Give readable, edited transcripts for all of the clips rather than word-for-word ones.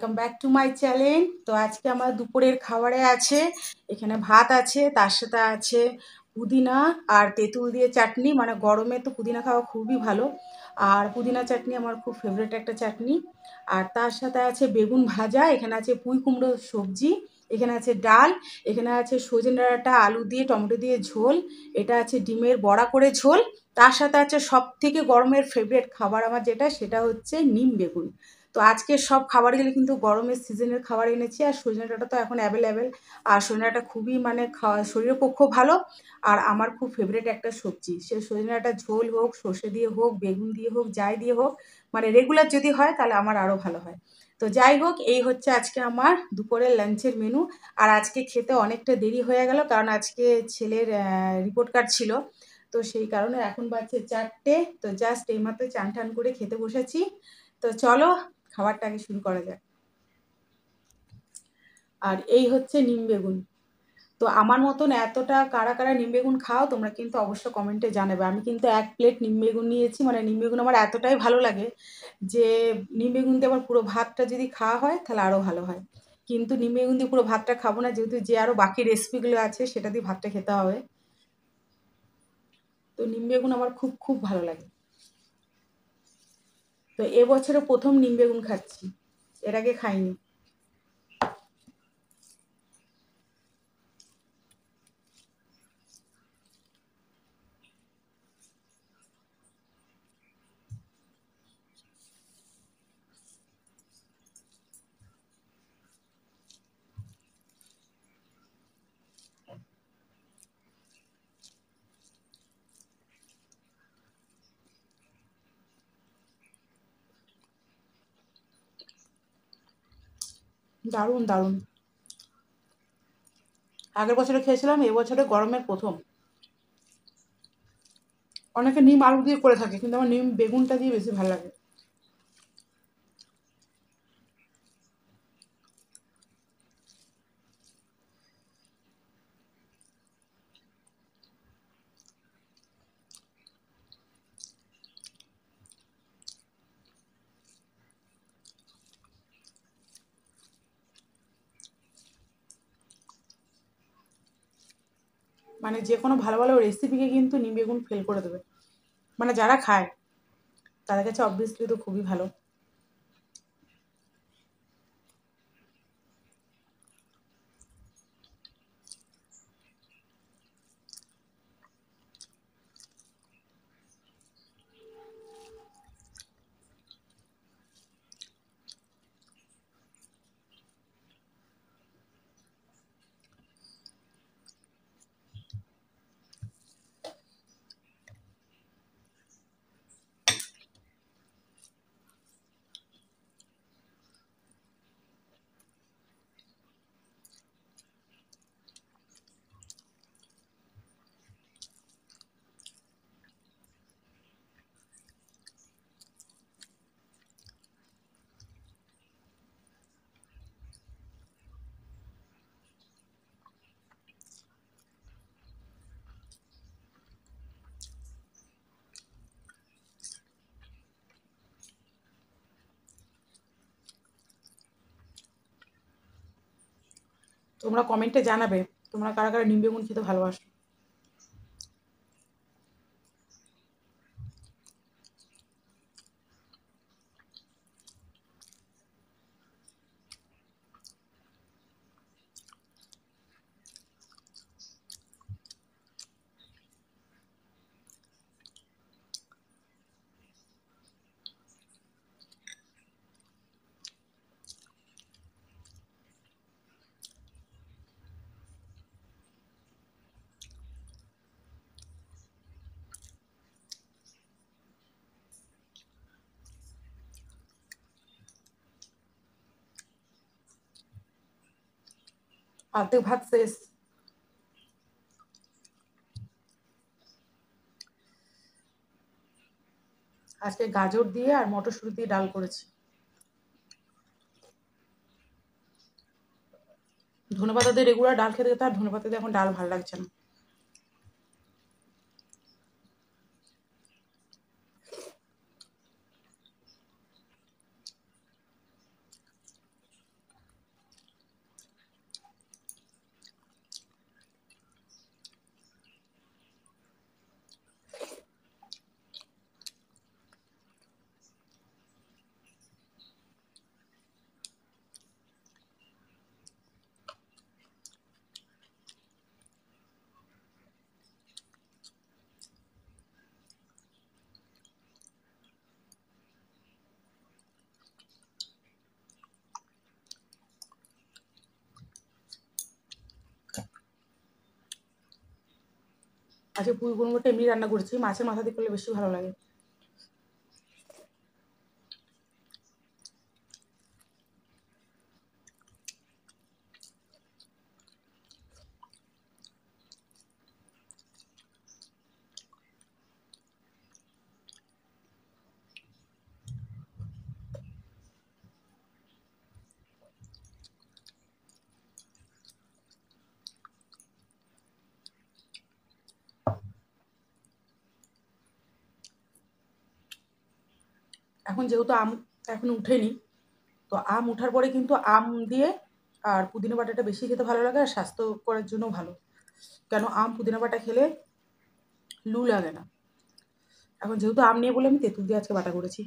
Welcome back to my channel. তো আজকে আমার দুপুরের খাবারে আছে এখানে ভাত আছে, তার সাথে আছে পুদিনা আর তেঁতুল দিয়ে চাটনি। মানে গরমে তো পুদিনা খাওয়া খুবই ভালো, আর পুদিনা চাটনি আমার খুব ফেভারিট একটা চাটনি। আর তার সাথে আছে বেগুন ভাজা, এখানে আছে পুঁই কুমড়োর সবজি, এখানে আছে ডাল, এখানে আছে সজনে ডাঁটা আলু দিয়ে টমেটো দিয়ে ঝোল, এটা আছে ডিমের বড়া করে ঝোল। তার সাথে আছে সব থেকে গরমের ফেভারিট খাবার আমার যেটা, সেটা হচ্ছে নিম বেগুন। তো আজকে সব খাবারগুলো কিন্তু গরমের সিজনের খাবার এনেছি। আর সজনে ডাঁটা তো এখন অ্যাভেলেবেল, আর সজনে ডাঁটা খুবই মানে খাওয়া শরীরের পক্ষেও ভালো, আর আমার খুব ফেভারিট একটা সবজি। সে সজনে ডাঁটা ঝোল হোক, সর্ষে দিয়ে হোক, বেগুন দিয়ে হোক, যাই দিয়ে হোক, মানে রেগুলার যদি হয় তাহলে আমার আরও ভালো হয়। তো যাই হোক, এই হচ্ছে আজকে আমার দুপুরের লাঞ্চের মেনু। আর আজকে খেতে অনেকটা দেরি হয়ে গেল, কারণ আজকে ছেলের রিপোর্ট কার্ড ছিল। তো সেই কারণে এখন বাজছে 4টে। তো জাস্ট এইমাত্র চান টান করে খেতে বসেছি। তো চলো খাবারটা আগে শুরু করা যাক। আর এই হচ্ছে নিম বেগুন। তো আমার মতন এতটা কারা কারা নিম বেগুন খাও তোমরা কিন্তু অবশ্য কমেন্টে জানাবে। আমি কিন্তু 1 প্লেট নিম বেগুন নিয়েছি। মানে নিম বেগুন আমার এতটাই ভালো লাগে যে নিম বেগুন দিয়ে আবার পুরো ভাতটা যদি খাওয়া হয় তাহলে আরও ভালো হয়। কিন্তু নিম বেগুন দিয়ে পুরো ভাতটা খাবো না, যেহেতু যে আরও বাকি রেসিপিগুলো আছে সেটা দিয়ে ভাতটা খেতে হবে। তো নিম বেগুন আমার খুব খুব ভালো লাগে। তো এবছরে প্রথম নিম বেগুন খাচ্ছি, এর আগে খাইনি। দারুণ দারুণ। আগের বছরে খেয়েছিলাম, এবছরে গরমের প্রথম। অনেকে নিম আলু দিয়ে করে থাকে, কিন্তু আমার নিম বেগুনটা দিয়ে বেশি ভালো লাগে। মানে যে কোনো ভালো ভালো রেসিপিকে কিন্তু নিম বেগুন ফেল করে দেবে। মানে যারা খায় তাদের কাছে অবভিয়াসলি তো খুবই ভালো। তোমরা কমেন্টে জানাবে তোমরা কারা কারা নিম বেগুন খেতে ভালোবাসো। অর্ধেক ভাত শেষ। আজকে গাজর দিয়ে আর মটরশুঁটি দিয়ে ডাল করেছি। ধনেপাতা দিয়ে রেগুলার ডাল খেতে খেতে আর ধনেপাতা দিয়ে এখন ডাল ভালো লাগছে না। আজকে পুঁই কুমড়োটা এমনি রান্না করেছি, মাছের মাথা দিয়ে করলে বেশি ভালো লাগে। এখন যেহেতু আম এখন উঠেনি, তো আম উঠার পরে কিন্তু আম দিয়ে আর পুদিনা বাটাটা বেশি খেতে ভালো লাগে, আর স্বাস্থ্যকরের জন্য ভালো। কেন আম পুদিনা বাটা খেলে লু লাগে না। এখন যেহেতু আম নিয়ে বলে আমি তেঁতুল দিয়ে আজকে বাটা করেছি।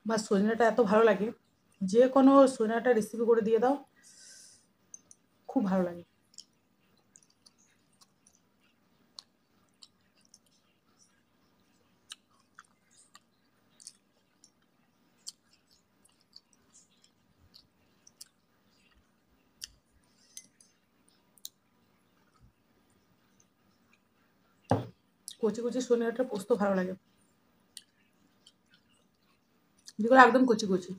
আমার সজনাটা এত ভালো লাগে, যে কোনো সজনাটা রেসিপি করে দিয়ে দাও, খুব ভালো লাগে। কচি কচি সজনাটা পোস্ত ভালো লাগে, যেগুলো একদম কচি কচি।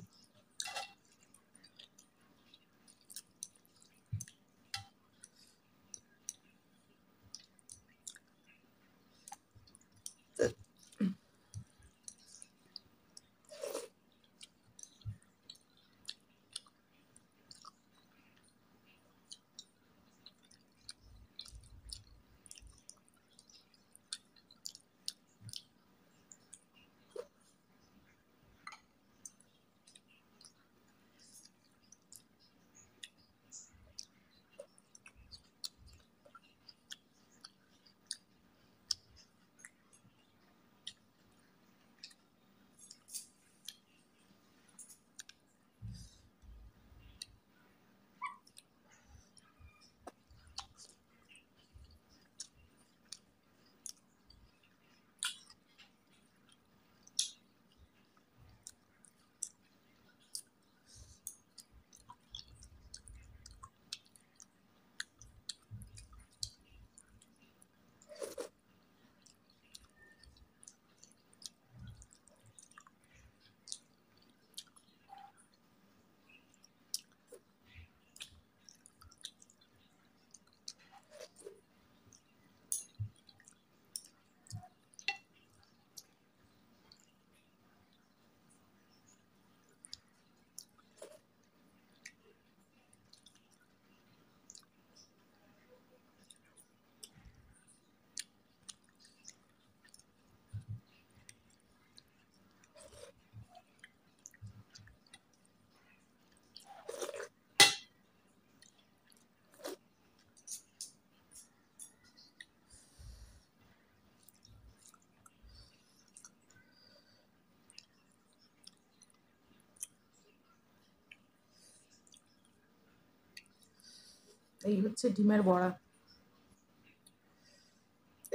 এই হচ্ছে ডিমের বড়া।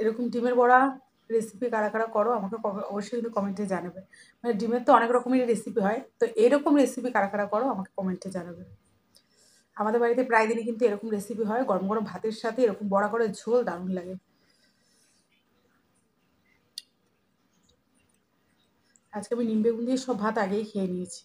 এরকম ডিমের বড়া রেসিপি কারা কারা করো আমাকে অবশ্যই কিন্তু কমেন্টে জানাবে। মানে ডিমের তো অনেক রকমের রেসিপি হয়, তো এরকম রেসিপি কারা কারা করো আমাকে কমেন্টে জানাবে। আমাদের বাড়িতে প্রায় দিনই কিন্তু এরকম রেসিপি হয়, গরম গরম ভাতের সাথে এরকম বড়া করে ঝোল দারুণ লাগে। আজকে আমি নিম বেগুন দিয়ে সব ভাত আগেই খেয়ে নিয়েছি।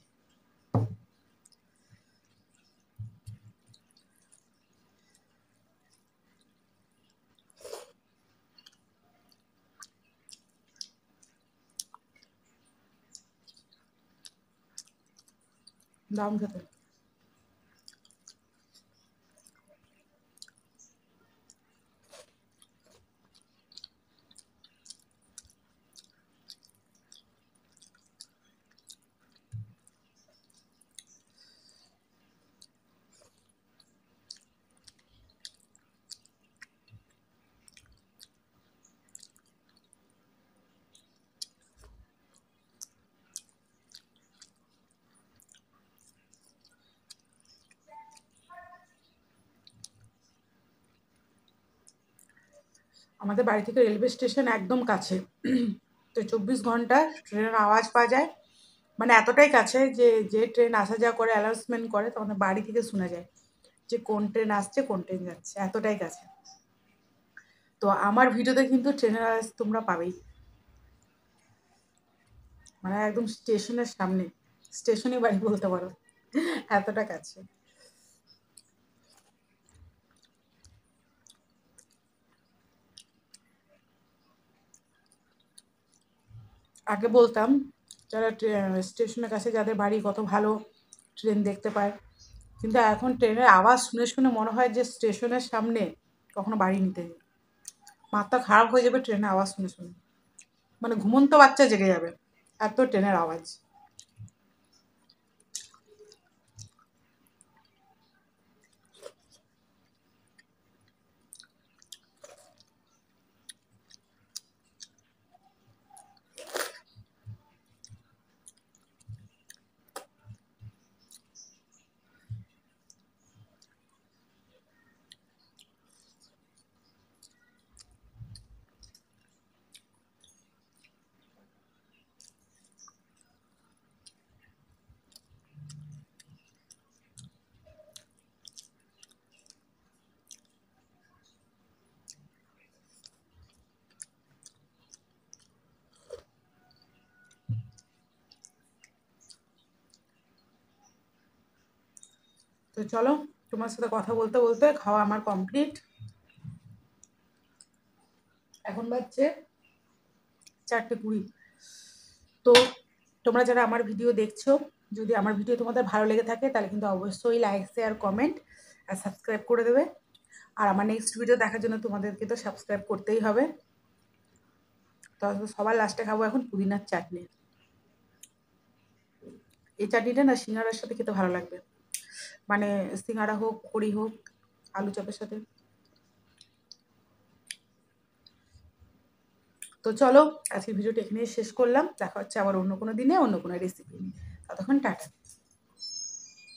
দারুণ খেতে। আমাদের বাড়ি থেকে রেলওয়ে স্টেশন একদম কাছে। তো 24 ঘন্টা ট্রেনের আওয়াজ পাওয়া যায়। মানে এতটাই কাছে যে যে ট্রেন আসা যাওয়া করে অ্যানাউন্সমেন্ট করে তখন বাড়ি থেকে শোনা যায় যে কোন ট্রেন আসছে কোন ট্রেন যাচ্ছে, এতটাই কাছে। তো আমার ভিডিওতে কিন্তু ট্রেনের আওয়াজ তোমরা পাবেই, মানে একদম স্টেশনের সামনে, স্টেশনে বাড়ি বলতে পারো, এতটা কাছে। আগে বলতাম যারা স্টেশনের কাছে যাদের বাড়ি কত ভালো ট্রেন দেখতে পায়, কিন্তু এখন ট্রেনের আওয়াজ শুনে শুনে মনে হয় যে স্টেশনের সামনে কখনো বাড়ি নিতে নেই। মাথা খারাপ হয়ে যাবে ট্রেনের আওয়াজ শুনে শুনে, মানে ঘুমন্ত বাচ্চা জেগে যাবে, এত ট্রেনের আওয়াজ। তো চলো, তোমার সাথে কথা বলতে বলতে খাওয়া আমার কমপ্লিট। এখন বাজছে 4:20। তো তোমরা যারা আমার ভিডিও দেখছো, যদি আমার ভিডিও তোমাদের ভালো লেগে থাকে তাহলে কিন্তু অবশ্যই লাইক শেয়ার কমেন্ট আর সাবস্ক্রাইব করে দেবে। আর আমার নেক্সট ভিডিও দেখার জন্য তোমাদেরকে তো সাবস্ক্রাইব করতেই হবে। তো সবার লাস্টে খাবো এখন পুদিনার চাটনি। এই চাটনিটা না সিঙ্গারার সাথে খেতে ভালো লাগবে, মানে সিঙ্গারা হোক পকোড়ি হোক আলু চপের সাথে। তো চলো, আজকের ভিডিওটা এখানেই শেষ করলাম, দেখা হচ্ছে আবার অন্য কোনো দিনে অন্য কোনো রেসিপি নিয়ে। ততক্ষণ টাটা।